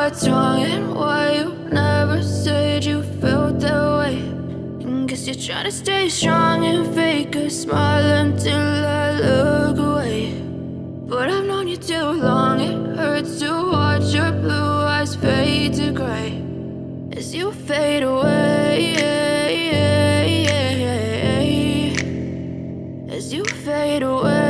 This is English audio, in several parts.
what's wrong and why you never said you felt that way. And guess you're trying to stay strong and fake a smile until I look away. But I've known you too long, it hurts to watch your blue eyes fade to gray as you fade away, as you fade away.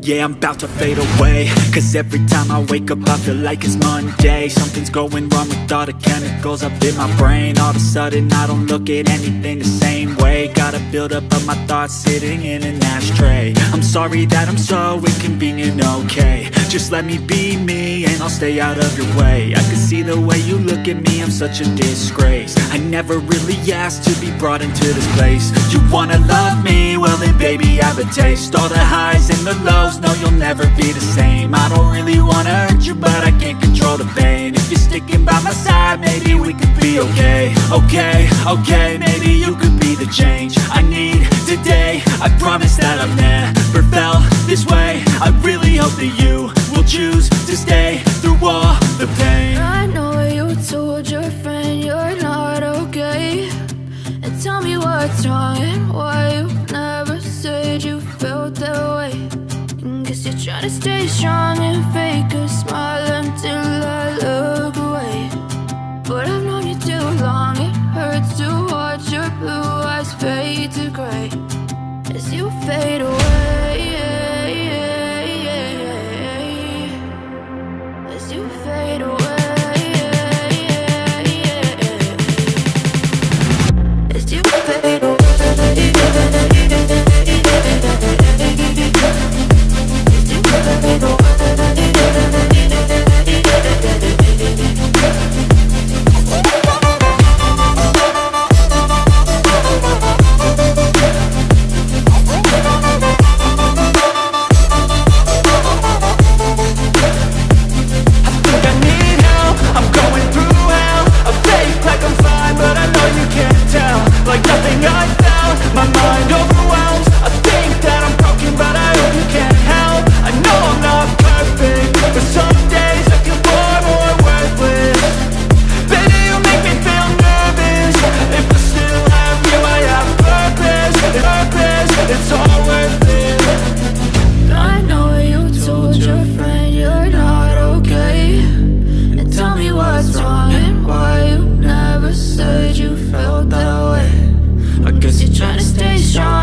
Yeah, I'm about to fade away, cause every time I wake up I feel like it's Monday. Something's going wrong with all the chemicals up in my brain. All of a sudden I don't look at anything the same way. Got a buildup of my thoughts sitting in an ashtray. I'm sorry that I'm so inconvenient, okay. Just let me be me and I'll stay out of your way. I can see the way you look at me, I'm such a disgrace. I never really asked to be brought into this place. You wanna love me? Well then baby have a taste. All the highs and the lows, no, you'll never be the same. I don't really wanna hurt you, but I can't control the pain. If you're sticking by my side, maybe we could be okay. Okay, maybe you could be the change I need today. I promise that I've never felt this way. I really hope that you will choose to stay through all the pain. I know you told your friend you're not okay, and tell me what's wrong and why you never said you felt that way. Guess you're trying to stay strong and fake a smile until I look away. But I've known you too long, it hurts to watch your blue eyes fade to gray as you fade away.